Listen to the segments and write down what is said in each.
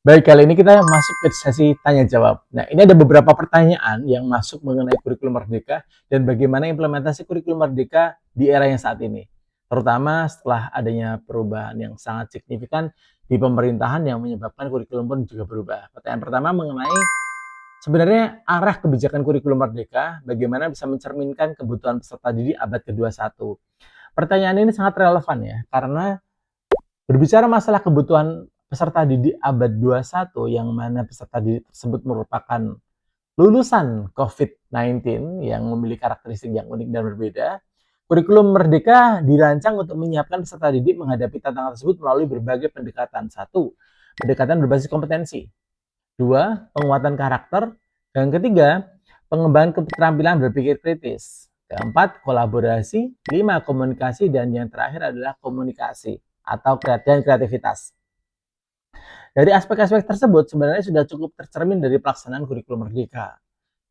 Baik, kali ini kita masuk ke sesi tanya jawab. Nah, ini ada beberapa pertanyaan yang masuk mengenai kurikulum merdeka dan bagaimana implementasi kurikulum merdeka di era yang saat ini. Terutama setelah adanya perubahan yang sangat signifikan di pemerintahan yang menyebabkan kurikulum pun juga berubah. Pertanyaan pertama mengenai sebenarnya arah kebijakan kurikulum merdeka, bagaimana bisa mencerminkan kebutuhan peserta didik abad ke-21. Pertanyaan ini sangat relevan ya, karena berbicara masalah kebutuhan peserta didik abad 21 yang mana peserta didik tersebut merupakan lulusan COVID-19 yang memiliki karakteristik yang unik dan berbeda, kurikulum merdeka dirancang untuk menyiapkan peserta didik menghadapi tantangan tersebut melalui berbagai pendekatan. Satu, pendekatan berbasis kompetensi. Dua, penguatan karakter. Dan ketiga, pengembangan keterampilan berpikir kritis. Keempat, kolaborasi. Lima, komunikasi. Dan yang terakhir adalah komunikasi atau kreativitas. Dari aspek-aspek tersebut sebenarnya sudah cukup tercermin dari pelaksanaan kurikulum merdeka.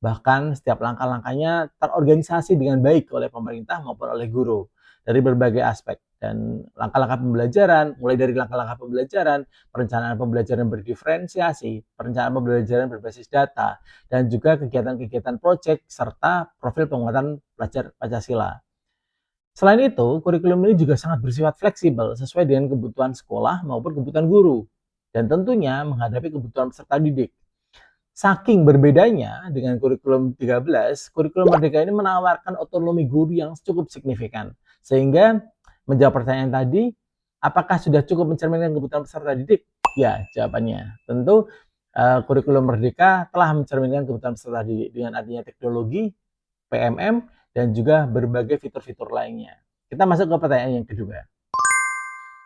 Bahkan setiap langkah-langkahnya terorganisasi dengan baik oleh pemerintah maupun oleh guru dari berbagai aspek. Dan langkah-langkah pembelajaran, mulai dari langkah-langkah pembelajaran, perencanaan pembelajaran berdiferensiasi, perencanaan pembelajaran berbasis data, dan juga kegiatan-kegiatan proyek serta profil penguatan pelajar Pancasila. Selain itu, kurikulum ini juga sangat bersifat fleksibel sesuai dengan kebutuhan sekolah maupun kebutuhan guru dan tentunya menghadapi kebutuhan peserta didik. Saking berbedanya dengan kurikulum 13, kurikulum merdeka ini menawarkan otonomi guru yang cukup signifikan. Sehingga menjawab pertanyaan tadi, apakah sudah cukup mencerminkan kebutuhan peserta didik? Ya, jawabannya. Tentu kurikulum merdeka telah mencerminkan kebutuhan peserta didik dengan adanya teknologi, PMM, dan juga berbagai fitur-fitur lainnya. Kita masuk ke pertanyaan yang kedua.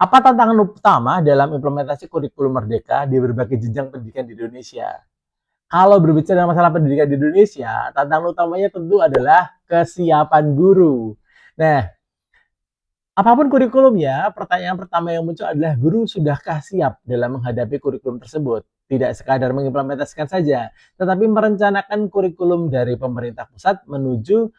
Apa tantangan utama dalam implementasi kurikulum merdeka di berbagai jenjang pendidikan di Indonesia? Kalau berbicara masalah pendidikan di Indonesia, tantangan utamanya tentu adalah kesiapan guru. Nah, apapun kurikulumnya, pertanyaan pertama yang muncul adalah guru sudahkah siap dalam menghadapi kurikulum tersebut? Tidak sekadar mengimplementasikan saja, tetapi merencanakan kurikulum dari pemerintah pusat menuju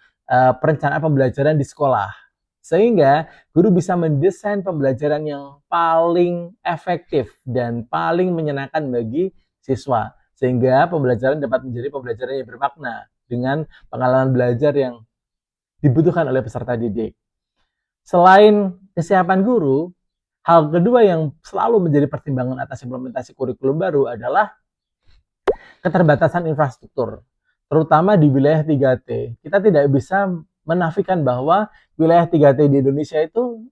perencanaan pembelajaran di sekolah. Sehingga guru bisa mendesain pembelajaran yang paling efektif dan paling menyenangkan bagi siswa. Sehingga pembelajaran dapat menjadi pembelajaran yang bermakna dengan pengalaman belajar yang dibutuhkan oleh peserta didik. Selain kesiapan guru, hal kedua yang selalu menjadi pertimbangan atas implementasi kurikulum baru adalah keterbatasan infrastruktur, terutama di wilayah 3T. Kita tidak bisa menafikan bahwa wilayah 3T di Indonesia itu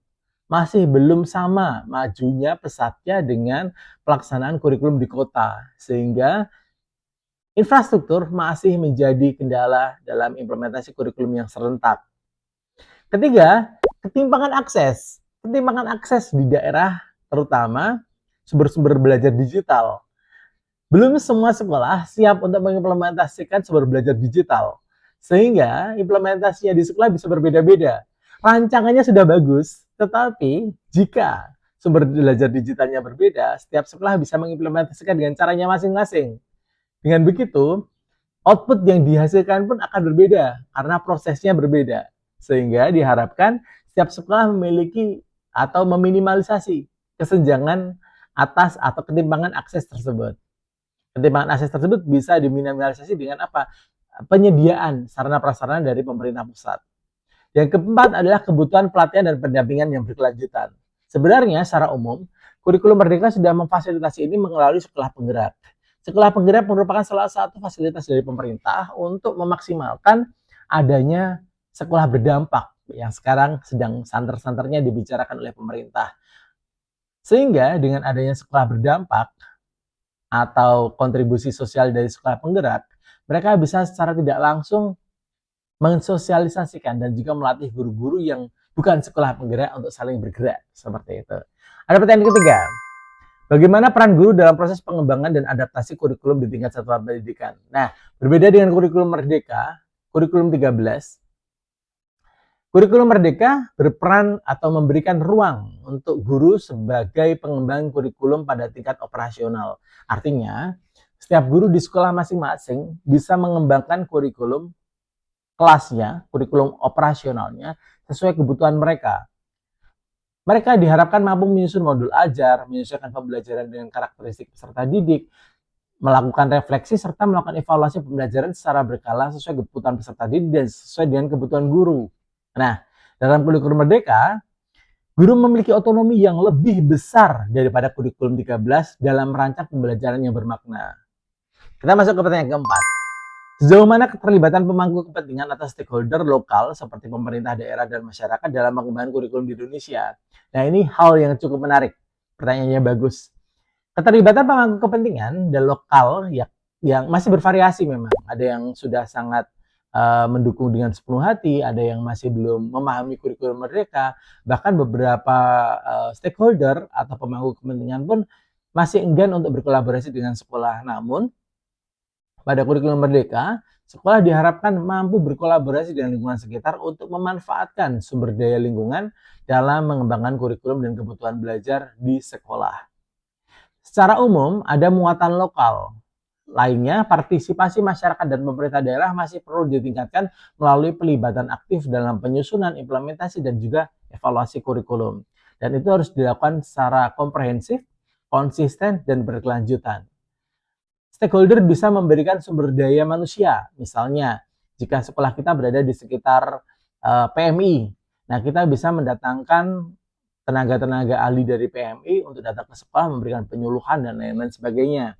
masih belum sama majunya pesatnya dengan pelaksanaan kurikulum di kota, sehingga infrastruktur masih menjadi kendala dalam implementasi kurikulum yang serentak. Ketiga, ketimpangan akses. Ketimpangan akses di daerah terutama sumber-sumber belajar digital. Belum semua sekolah siap untuk mengimplementasikan sumber belajar digital. Sehingga implementasinya di sekolah bisa berbeda-beda. Rancangannya sudah bagus, tetapi jika sumber belajar digitalnya berbeda, setiap sekolah bisa mengimplementasikan dengan caranya masing-masing. Dengan begitu, output yang dihasilkan pun akan berbeda karena prosesnya berbeda. Sehingga diharapkan setiap sekolah memiliki atau meminimalisasi kesenjangan atas atau ketimpangan akses tersebut. Ketimpangan akses tersebut bisa diminimalisasi dengan apa? Penyediaan sarana-prasarana dari pemerintah pusat. Yang keempat adalah kebutuhan pelatihan dan pendampingan yang berkelanjutan. Sebenarnya secara umum, kurikulum merdeka sudah memfasilitasi ini melalui sekolah penggerak. Sekolah penggerak merupakan salah satu fasilitas dari pemerintah untuk memaksimalkan adanya sekolah berdampak yang sekarang sedang santer-santernya dibicarakan oleh pemerintah. Sehingga dengan adanya sekolah berdampak atau kontribusi sosial dari sekolah penggerak, mereka bisa secara tidak langsung mensosialisasikan dan juga melatih guru-guru yang bukan sekolah penggerak untuk saling bergerak seperti itu. Ada pertanyaan ketiga. Bagaimana peran guru dalam proses pengembangan dan adaptasi kurikulum di tingkat satuan pendidikan? Nah, berbeda dengan kurikulum merdeka, kurikulum 13, kurikulum merdeka berperan atau memberikan ruang untuk guru sebagai pengembang kurikulum pada tingkat operasional. Artinya, setiap guru di sekolah masing-masing bisa mengembangkan kurikulum kelasnya, kurikulum operasionalnya sesuai kebutuhan mereka. Mereka diharapkan mampu menyusun modul ajar, menyesuaikan pembelajaran dengan karakteristik peserta didik, melakukan refleksi, serta melakukan evaluasi pembelajaran secara berkala sesuai kebutuhan peserta didik dan sesuai dengan kebutuhan guru. Nah, dalam kurikulum Merdeka, guru memiliki otonomi yang lebih besar daripada kurikulum 13 dalam merancang pembelajaran yang bermakna. Kita masuk ke pertanyaan keempat. Sejauh mana keterlibatan pemangku kepentingan atau stakeholder lokal seperti pemerintah daerah dan masyarakat dalam pengembangan kurikulum di Indonesia? Nah, ini hal yang cukup menarik. Pertanyaannya bagus. Keterlibatan pemangku kepentingan dan lokal yang masih bervariasi memang. Ada yang sudah sangat mendukung dengan sepenuh hati, ada yang masih belum memahami kurikulum Merdeka, bahkan beberapa stakeholder atau pemangku kepentingan pun masih enggan untuk berkolaborasi dengan sekolah. Namun, pada kurikulum Merdeka, sekolah diharapkan mampu berkolaborasi dengan lingkungan sekitar untuk memanfaatkan sumber daya lingkungan dalam mengembangkan kurikulum dan kebutuhan belajar di sekolah. Secara umum, ada muatan lokal. Lainnya, partisipasi masyarakat dan pemerintah daerah masih perlu ditingkatkan melalui pelibatan aktif dalam penyusunan, implementasi, dan juga evaluasi kurikulum. Dan itu harus dilakukan secara komprehensif, konsisten, dan berkelanjutan. Stakeholder bisa memberikan sumber daya manusia, misalnya jika sekolah kita berada di sekitar PMI, nah kita bisa mendatangkan tenaga-tenaga ahli dari PMI untuk datang ke sekolah memberikan penyuluhan dan lain-lain sebagainya.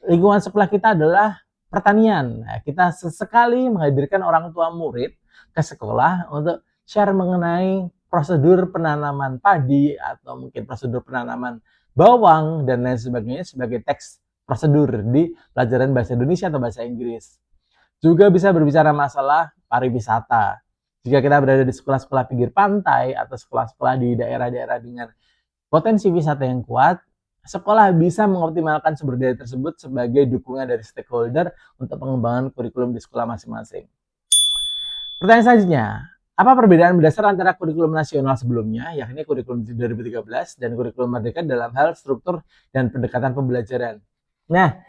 Lingkungan sekolah kita adalah pertanian, nah, kita sesekali menghadirkan orang tua murid ke sekolah untuk share mengenai prosedur penanaman padi atau mungkin prosedur penanaman bawang dan lain sebagainya sebagai teks prosedur di pelajaran bahasa Indonesia atau bahasa Inggris. Juga bisa berbicara masalah pariwisata. Jika kita berada di sekolah-sekolah pinggir pantai atau sekolah-sekolah di daerah-daerah dengan potensi wisata yang kuat, sekolah bisa mengoptimalkan sumber daya tersebut sebagai dukungan dari stakeholder untuk pengembangan kurikulum di sekolah masing-masing. Pertanyaan selanjutnya, apa perbedaan mendasar antara kurikulum nasional sebelumnya, yakni kurikulum 2013 dan kurikulum Merdeka dalam hal struktur dan pendekatan pembelajaran? Nah,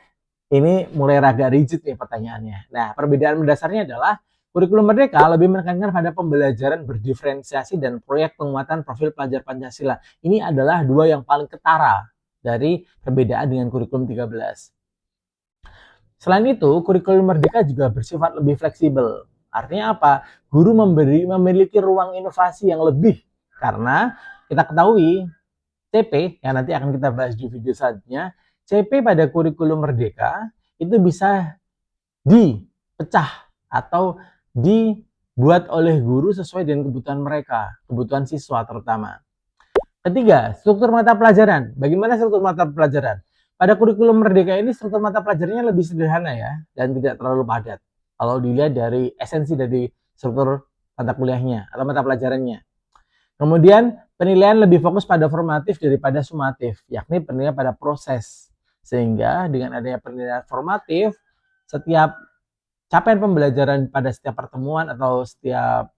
ini mulai agak rigid nih pertanyaannya. Nah, perbedaan mendasarnya adalah kurikulum Merdeka lebih menekankan pada pembelajaran berdiferensiasi dan proyek penguatan profil pelajar Pancasila. Ini adalah dua yang paling ketara dari perbedaan dengan kurikulum 13. Selain itu, kurikulum Merdeka juga bersifat lebih fleksibel. Artinya apa? Guru memiliki ruang inovasi yang lebih karena kita ketahui CP yang nanti akan kita bahas di video selanjutnya, CP pada kurikulum Merdeka itu bisa dipecah atau dibuat oleh guru sesuai dengan kebutuhan mereka, kebutuhan siswa terutama. Ketiga, struktur mata pelajaran. Bagaimana struktur mata pelajaran? Pada kurikulum Merdeka ini struktur mata pelajarannya lebih sederhana ya dan tidak terlalu padat. Kalau dilihat dari esensi dari struktur mata kuliahnya atau mata pelajarannya. Kemudian penilaian lebih fokus pada formatif daripada sumatif, yakni penilaian pada proses. Sehingga dengan adanya penilaian formatif, setiap capaian pembelajaran pada setiap pertemuan atau setiap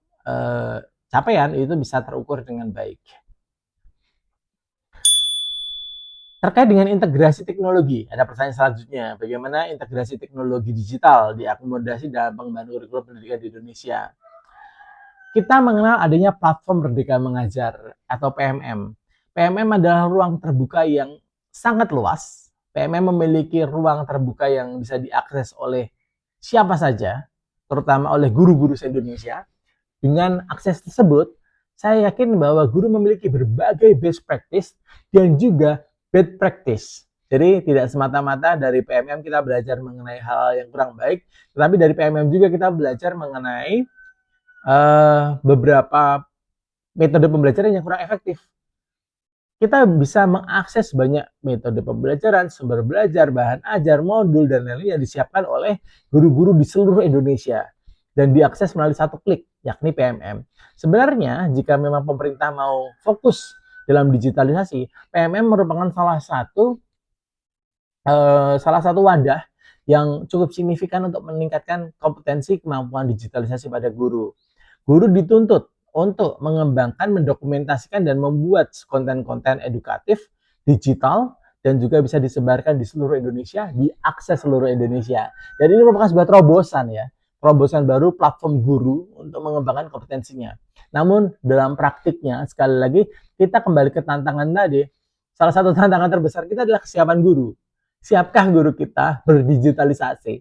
capaian itu bisa terukur dengan baik. Terkait dengan integrasi teknologi, ada pertanyaan selanjutnya. Bagaimana integrasi teknologi digital diakomodasi dalam pengembangan kurikulum pendidikan di Indonesia? Kita mengenal adanya platform Merdeka Mengajar atau PMM. PMM adalah ruang terbuka yang sangat luas. PMM memiliki ruang terbuka yang bisa diakses oleh siapa saja, terutama oleh guru-guru se-Indonesia. Dengan akses tersebut, saya yakin bahwa guru memiliki berbagai best practice dan juga bad practice. Jadi tidak semata-mata dari PMM kita belajar mengenai hal yang kurang baik, tetapi dari PMM juga kita belajar mengenai beberapa metode pembelajaran yang kurang efektif. Kita bisa mengakses banyak metode pembelajaran, sumber belajar, bahan ajar, modul, dan lain-lain yang disiapkan oleh guru-guru di seluruh Indonesia dan diakses melalui satu klik, yakni PMM. Sebenarnya, jika memang pemerintah mau fokus dalam digitalisasi, PMM merupakan salah satu wadah yang cukup signifikan untuk meningkatkan kompetensi kemampuan digitalisasi pada guru. Guru dituntut untuk mengembangkan, mendokumentasikan, dan membuat konten-konten edukatif digital dan juga bisa disebarkan di seluruh Indonesia, diakses seluruh Indonesia. Dan ini merupakan sebuah terobosan ya, terobosan baru platform guru untuk mengembangkan kompetensinya. Namun dalam praktiknya, sekali lagi, kita kembali ke tantangan tadi. Salah satu tantangan terbesar kita adalah kesiapan guru. Siapkah guru kita berdigitalisasi?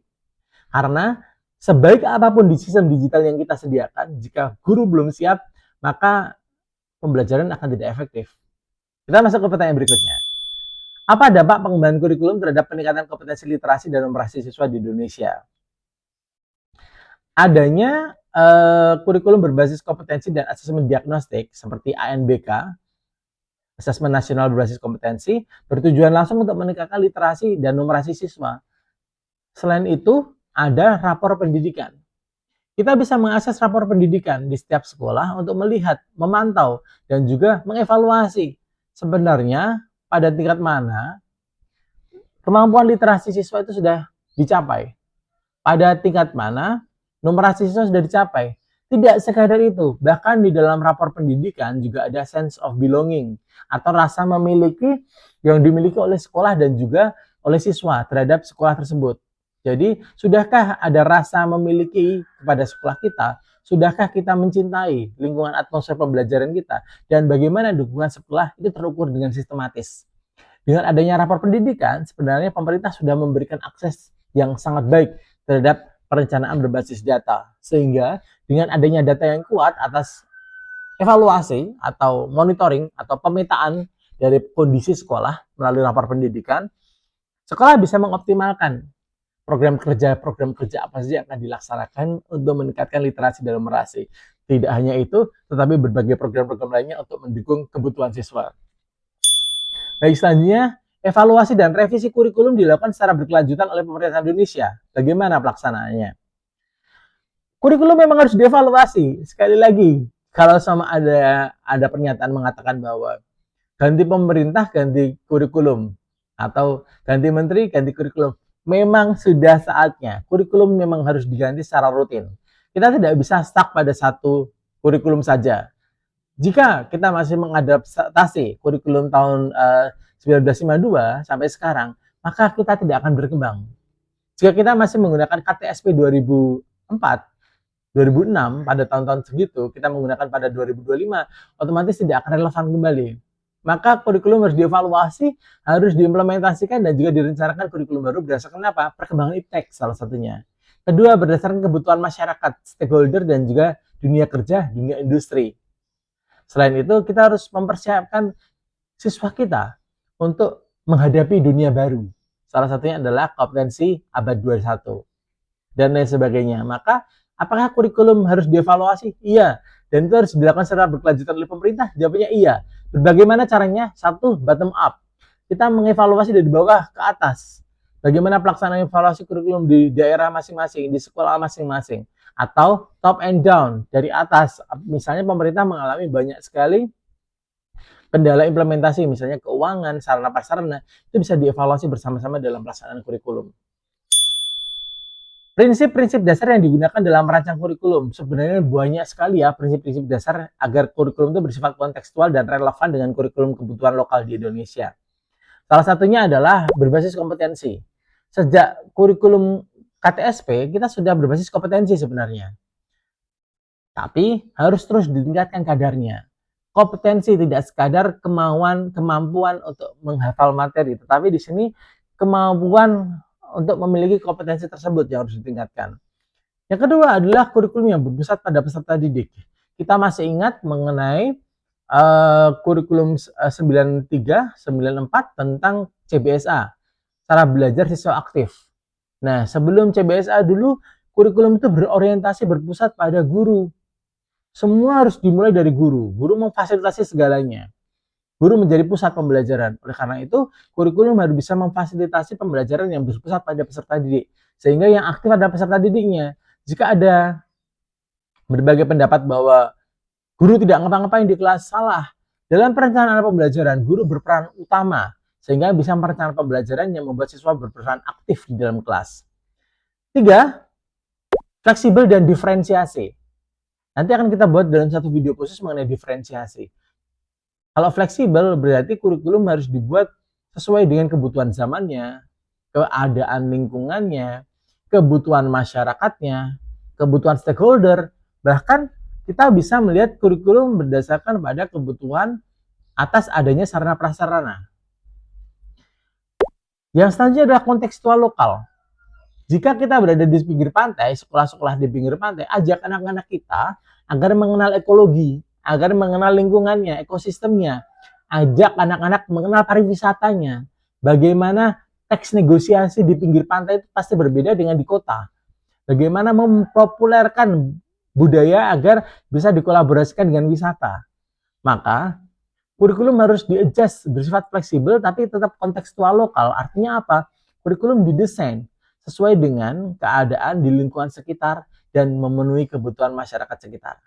Karena sebaik apapun di sistem digital yang kita sediakan, jika guru belum siap, maka pembelajaran akan tidak efektif. Kita masuk ke pertanyaan berikutnya. Apa dampak pengembangan kurikulum terhadap peningkatan kompetensi literasi dan numerasi siswa di Indonesia? Adanya kurikulum berbasis kompetensi dan asesmen diagnostik seperti ANBK, Asesmen Nasional Berbasis Kompetensi, bertujuan langsung untuk meningkatkan literasi dan numerasi siswa. Selain itu, ada rapor pendidikan. Kita bisa mengakses rapor pendidikan di setiap sekolah untuk melihat, memantau, dan juga mengevaluasi sebenarnya pada tingkat mana kemampuan literasi siswa itu sudah dicapai. Pada tingkat mana numerasi siswa sudah dicapai. Tidak sekadar itu, bahkan di dalam rapor pendidikan juga ada sense of belonging atau rasa memiliki yang dimiliki oleh sekolah dan juga oleh siswa terhadap sekolah tersebut. Jadi, sudahkah ada rasa memiliki kepada sekolah kita? Sudahkah kita mencintai lingkungan atmosfer pembelajaran kita? Dan bagaimana dukungan sekolah itu terukur dengan sistematis? Dengan adanya rapor pendidikan, sebenarnya pemerintah sudah memberikan akses yang sangat baik terhadap perencanaan berbasis data. Sehingga dengan adanya data yang kuat atas evaluasi atau monitoring atau pemetaan dari kondisi sekolah melalui rapor pendidikan, sekolah bisa mengoptimalkan program kerja apa saja yang akan dilaksanakan untuk meningkatkan literasi dan numerasi. Tidak hanya itu, tetapi berbagai program-program lainnya untuk mendukung kebutuhan siswa. Baik, selanjutnya, evaluasi dan revisi kurikulum dilakukan secara berkelanjutan oleh pemerintah Indonesia. Bagaimana pelaksanaannya? Kurikulum memang harus dievaluasi. Sekali lagi, kalau sama ada pernyataan mengatakan bahwa ganti pemerintah, ganti kurikulum, atau ganti menteri, ganti kurikulum, memang sudah saatnya. Kurikulum memang harus diganti secara rutin. Kita tidak bisa stuck pada satu kurikulum saja. Jika kita masih mengadaptasi kurikulum tahun 1952 sampai sekarang, maka kita tidak akan berkembang. Jika kita masih menggunakan KTSP 2004, 2006 pada tahun-tahun segitu, kita menggunakan pada 2025, otomatis tidak akan relevan kembali. Maka kurikulum harus dievaluasi, harus diimplementasikan, dan juga direncanakan kurikulum baru berdasarkan apa? Perkembangan iptek salah satunya. Kedua, berdasarkan kebutuhan masyarakat, stakeholder, dan juga dunia kerja, dunia industri. Selain itu, kita harus mempersiapkan siswa kita untuk menghadapi dunia baru. Salah satunya adalah kompetensi abad 21 dan lain sebagainya. Maka, apakah kurikulum harus dievaluasi? Iya. Dan itu harus dilakukan secara berkelanjutan oleh pemerintah? Jawabannya iya. Bagaimana caranya? Satu, bottom up. Kita mengevaluasi dari bawah ke atas. Bagaimana pelaksanaan evaluasi kurikulum di daerah masing-masing, di sekolah masing-masing. Atau top and down, dari atas. Misalnya pemerintah mengalami banyak sekali kendala implementasi, misalnya keuangan, sarana prasarana, itu bisa dievaluasi bersama-sama dalam pelaksanaan kurikulum. Prinsip-prinsip dasar yang digunakan dalam merancang kurikulum, sebenarnya banyak sekali ya prinsip-prinsip dasar agar kurikulum itu bersifat kontekstual dan relevan dengan kurikulum kebutuhan lokal di Indonesia. Salah satunya adalah berbasis kompetensi. Sejak kurikulum KTSP, kita sudah berbasis kompetensi sebenarnya. Tapi harus terus ditingkatkan kadarnya. Kompetensi tidak sekadar kemampuan untuk menghafal materi, tetapi di sini kemampuan untuk memiliki kompetensi tersebut yang harus ditingkatkan. Yang kedua adalah kurikulum yang berpusat pada peserta didik. Kita masih ingat mengenai kurikulum 93, 94 tentang CBSA, cara belajar siswa aktif. Nah, sebelum CBSA dulu, kurikulum itu berorientasi berpusat pada guru. Semua harus dimulai dari guru. Guru memfasilitasi segalanya. Guru menjadi pusat pembelajaran. Oleh karena itu, kurikulum harus bisa memfasilitasi pembelajaran yang berpusat pada peserta didik. Sehingga yang aktif adalah peserta didiknya. Jika ada berbagai pendapat bahwa guru tidak ngapa-ngapain di kelas, salah. Dalam perencanaan pembelajaran, guru berperan utama. Sehingga bisa merencanakan pembelajaran yang membuat siswa berperan aktif di dalam kelas. 3. Fleksibel dan diferensiasi. Nanti akan kita buat dalam satu video khusus mengenai diferensiasi. Kalau fleksibel berarti kurikulum harus dibuat sesuai dengan kebutuhan zamannya, keadaan lingkungannya, kebutuhan masyarakatnya, kebutuhan stakeholder, bahkan kita bisa melihat kurikulum berdasarkan pada kebutuhan atas adanya sarana prasarana. Yang selanjutnya adalah kontekstual lokal. Jika kita berada di pinggir pantai, sekolah-sekolah di pinggir pantai, ajak anak-anak kita agar mengenal ekologi, agar mengenal lingkungannya, ekosistemnya. Ajak anak-anak mengenal pariwisatanya. Bagaimana teks negosiasi di pinggir pantai itu pasti berbeda dengan di kota. Bagaimana mempopulerkan budaya agar bisa dikolaborasikan dengan wisata. Maka kurikulum harus di-adjust bersifat fleksibel tapi tetap kontekstual lokal. Artinya apa? Kurikulum didesain sesuai dengan keadaan di lingkungan sekitar dan memenuhi kebutuhan masyarakat sekitar.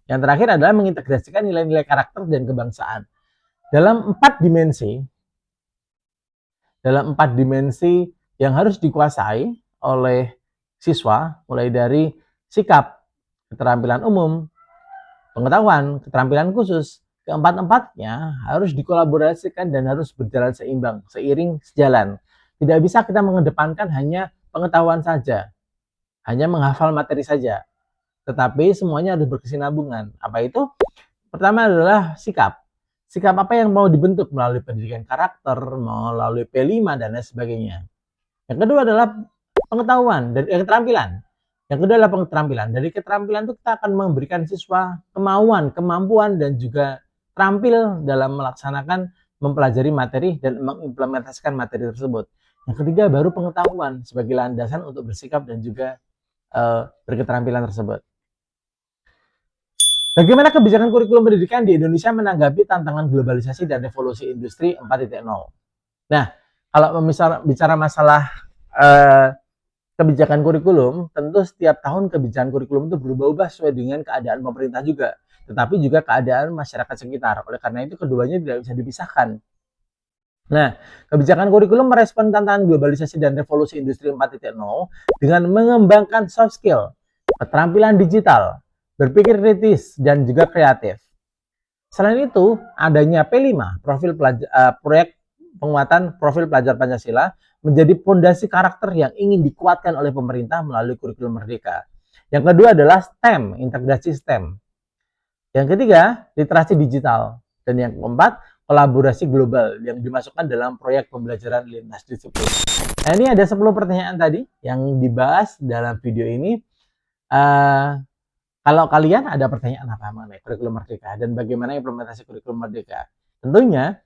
Yang terakhir adalah mengintegrasikan nilai-nilai karakter dan kebangsaan. Dalam empat dimensi yang harus dikuasai oleh siswa, mulai dari sikap, keterampilan umum, pengetahuan, keterampilan khusus, keempat-empatnya harus dikolaborasikan dan harus berjalan seimbang, seiring sejalan. Tidak bisa kita mengedepankan hanya pengetahuan saja, hanya menghafal materi saja, tetapi semuanya harus berkesinambungan. Apa itu? Pertama adalah sikap. Sikap apa yang mau dibentuk melalui pendidikan karakter, melalui P5 dan lain sebagainya. Yang kedua adalah pengetahuan dan keterampilan. Yang kedua adalah keterampilan. Dari keterampilan itu kita akan memberikan siswa kemauan, kemampuan dan juga terampil dalam melaksanakan, mempelajari materi dan mengimplementasikan materi tersebut. Yang ketiga baru pengetahuan sebagai landasan untuk bersikap dan juga berketerampilan tersebut. Bagaimana kebijakan kurikulum pendidikan di Indonesia menanggapi tantangan globalisasi dan revolusi industri 4.0? Nah, kalau bicara masalah kebijakan kurikulum, tentu setiap tahun kebijakan kurikulum itu berubah-ubah sesuai dengan keadaan pemerintah juga, tetapi juga keadaan masyarakat sekitar. Oleh karena itu keduanya tidak bisa dipisahkan. Nah, kebijakan kurikulum merespon tantangan globalisasi dan revolusi industri 4.0 dengan mengembangkan soft skill, keterampilan digital, berpikir kritis, dan juga kreatif. Selain itu, adanya P5, proyek penguatan profil pelajar Pancasila, menjadi fondasi karakter yang ingin dikuatkan oleh pemerintah melalui kurikulum Merdeka. Yang kedua adalah STEM, integrasi STEM. Yang ketiga, literasi digital. Dan yang keempat, kolaborasi global yang dimasukkan dalam proyek pembelajaran lintas disiplin. Nah, ini ada 10 pertanyaan tadi yang dibahas dalam video ini. Kalau kalian ada pertanyaan apa mengenai kurikulum Merdeka dan bagaimana implementasi kurikulum Merdeka? Tentunya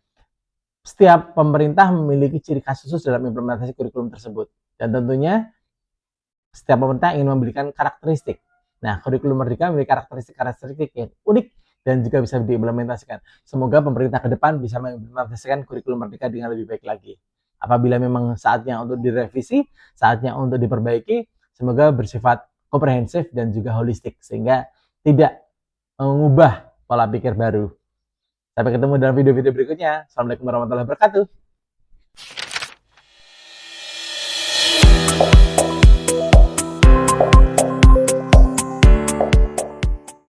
setiap pemerintah memiliki ciri khas khusus dalam implementasi kurikulum tersebut. Dan tentunya setiap pemerintah ingin memberikan karakteristik. Nah, kurikulum Merdeka memiliki karakteristik yang unik dan juga bisa diimplementasikan. Semoga pemerintah ke depan bisa mengimplementasikan kurikulum Merdeka dengan lebih baik lagi. Apabila memang saatnya untuk direvisi, saatnya untuk diperbaiki, semoga bersifat komprehensif dan juga holistik sehingga tidak mengubah pola pikir baru. Sampai ketemu dalam video-video berikutnya. Assalamualaikum warahmatullahi wabarakatuh.